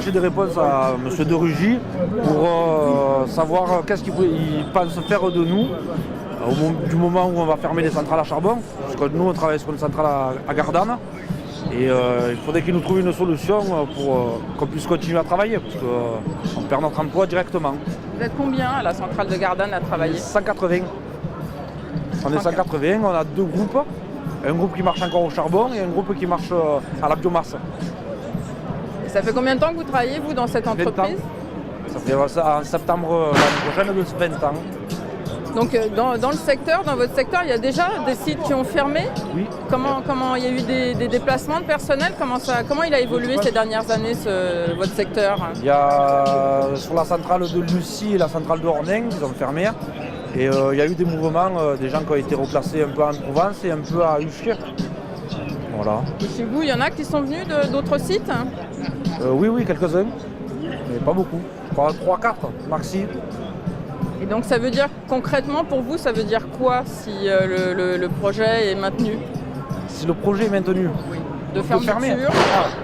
chercher des réponses à M. de Rugy pour savoir qu'est-ce qu'il pense faire de nous du moment où on va fermer les centrales à charbon. Parce que nous, on travaille sur une centrale à Gardanne. Et il faudrait qu'il nous trouve une solution pour qu'on puisse continuer à travailler, parce qu'on perd notre emploi directement. Vous êtes combien à la centrale de Gardanne à travailler? 180. On est 180, on a deux groupes. Un groupe qui marche encore au charbon et un groupe qui marche à la biomasse. Et ça fait combien de temps que vous travaillez, vous, dans cette entreprise? Ça fait en septembre l'année prochaine de 20 ans. Donc dans le secteur, dans votre secteur, il y a déjà des sites qui ont fermé? Oui. Comment il y a eu des déplacements de personnel? Comment il a évolué ces dernières années, votre secteur? Il y a sur la centrale de Lucie et la centrale de Hornaing, ils ont fermé. Et il y a eu des mouvements, des gens qui ont été replacés un peu en Provence et un peu à Uschir. Voilà. Et chez vous, il y en a qui sont venus d'autres sites? Oui, quelques-uns, mais pas beaucoup. 3-4 maxi. Et donc ça veut dire concrètement pour vous, ça veut dire quoi si le projet est maintenu? Si le projet est maintenu, oui. De fermeture.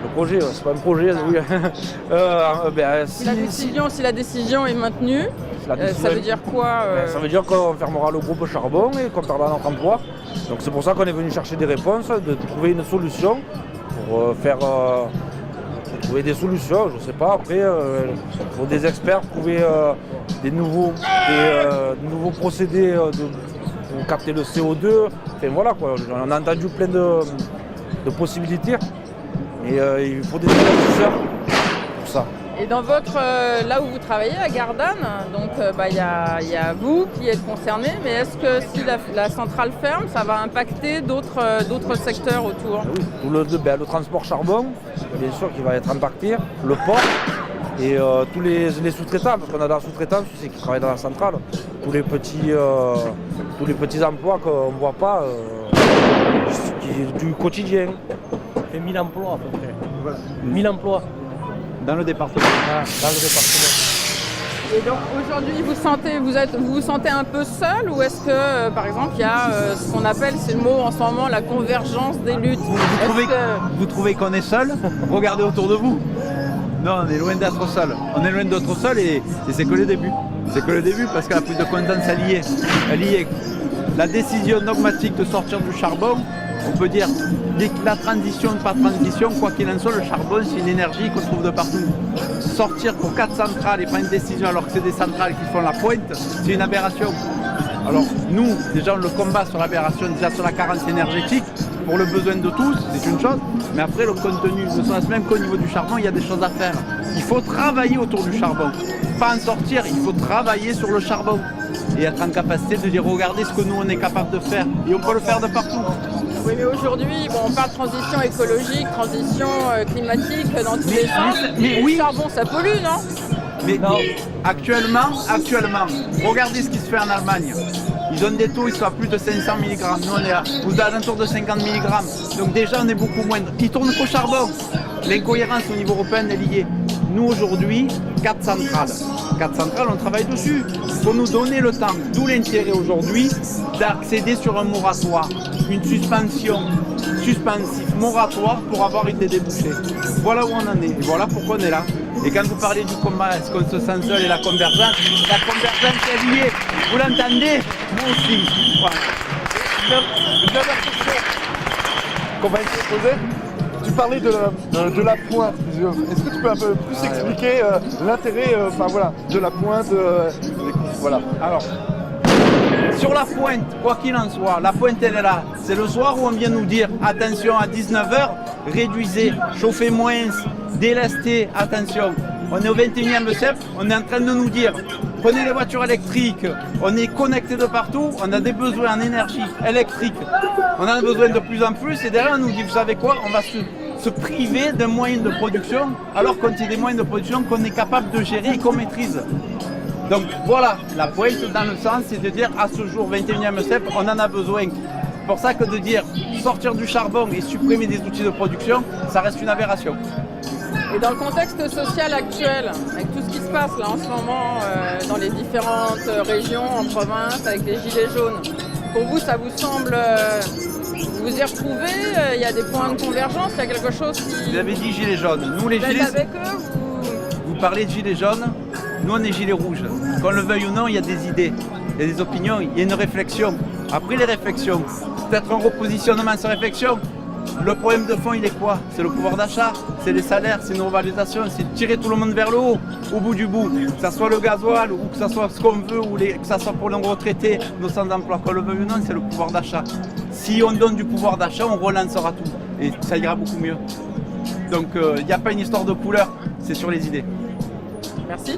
Le projet, c'est pas un projet, oui. Si la décision est maintenue, ça veut dire quoi Ça veut dire qu'on fermera le groupe charbon et qu'on perdra notre emploi. Donc c'est pour ça qu'on est venu chercher des réponses, de trouver une solution pour trouver des solutions, je ne sais pas. Après, pour des experts, trouver des nouveaux procédés pour capter le CO2. Enfin voilà quoi, on a entendu plein de possibilités. Et il faut des investisseurs pour ça. Et dans là où vous travaillez, à Gardanne, donc y a vous qui êtes concerné, mais est-ce que si la centrale ferme, ça va impacter d'autres secteurs autour? Oui, le transport charbon, bien sûr qu'il va être impacté, le port et tous les sous-traitants, parce qu'on a de la sous-traitance aussi qui travaillent dans la centrale, tous les petits emplois qu'on ne voit pas du quotidien. Et 1000 emplois à peu près. Voilà. 1000 emplois. Dans le département. Et donc aujourd'hui, vous vous sentez un peu seul, ou est-ce que, par exemple, il y a ce qu'on appelle, c'est le mot en ce moment, la convergence des luttes? Vous trouvez qu'on est seul? Regardez autour de vous. Non, on est loin d'être seul. On est loin d'être seul et c'est que le début. C'est que le début parce qu'il y a plus de contence alliée. La décision dogmatique de sortir du charbon, on peut dire la transition, pas transition, quoi qu'il en soit, le charbon c'est une énergie qu'on trouve de partout. Sortir pour 4 centrales et prendre une décision alors que c'est des centrales qui font la pointe, c'est une aberration. Alors nous, déjà on le combat sur l'aberration, déjà sur la carence énergétique, pour le besoin de tous, c'est une chose, mais après le contenu, ne serait-ce même qu'au niveau du charbon, il y a des choses à faire. Il faut travailler autour du charbon, pas en sortir, il faut travailler sur le charbon et être en capacité de dire regardez ce que nous on est capable de faire et on peut le faire de partout. Oui, mais aujourd'hui, on parle de transition écologique, transition climatique dans tous les sens. Mais oui. Le charbon, ça pollue, non? Mais non. Actuellement, regardez ce qui se fait en Allemagne. Ils ont des taux, ils sont à plus de 500 mg. Nous, on est aux alentours de 50 mg. Donc déjà, on est beaucoup moindre. Ils tournent qu'au charbon. L'incohérence au niveau européen est liée. Nous, aujourd'hui, 4 centrales. 4 centrales, on travaille dessus. Il faut nous donner le temps. D'où l'intérêt aujourd'hui d'accéder sur un moratoire, une suspensive moratoire pour avoir été débouché. Voilà où on en est. Et voilà pourquoi on est là. Et quand vous parlez du combat, est-ce qu'on se sent seul et la convergence est liée. Vous l'entendez? Moi aussi. Voilà. Qu'on va essayer de poser. Tu parlais de la pointe. Est-ce que tu peux un peu plus expliquer l'intérêt de la pointe voilà. Alors, sur la pointe, quoi qu'il en soit, la pointe elle est là. C'est le soir où on vient nous dire attention à 19h, réduisez, chauffez moins, délestez, attention. On est au 21e siècle, on est en train de nous dire prenez les voitures électriques, on est connecté de partout, on a des besoins en énergie électrique, on en a besoin de plus en plus et derrière on nous dit vous savez quoi, on va se priver d'un moyen de production alors qu'on a des moyens de production qu'on est capable de gérer et qu'on maîtrise. Donc voilà, la pointe dans le sens c'est de dire à ce jour 21e siècle on en a besoin. C'est pour ça que de dire sortir du charbon et supprimer des outils de production, ça reste une aberration. Et dans le contexte social actuel, avec tout ce qui se passe là en ce moment dans les différentes régions, en province, avec les gilets jaunes, pour vous ça vous semble, vous y retrouvez, il y a des points de convergence, il y a quelque chose qui... Vous avez dit gilets jaunes. Nous les gilets... avec eux, parlait de gilets jaunes, nous on est gilets rouges. Qu'on le veuille ou non, il y a des idées, il y a des opinions, il y a une réflexion. Après les réflexions, peut-être un repositionnement sur réflexion. Le problème de fond, il est quoi? C'est le pouvoir d'achat, c'est les salaires, c'est une revalorisation, c'est de tirer tout le monde vers le haut, au bout du bout. Que ce soit le gasoil, ou que ce soit ce qu'on veut, ou que ce soit pour nos retraités, nos centres d'emploi, qu'on le veuille ou non, c'est le pouvoir d'achat. Si on donne du pouvoir d'achat, on relancera tout. Et ça ira beaucoup mieux. Donc il n'y a pas une histoire de couleur, c'est sur les idées. Merci.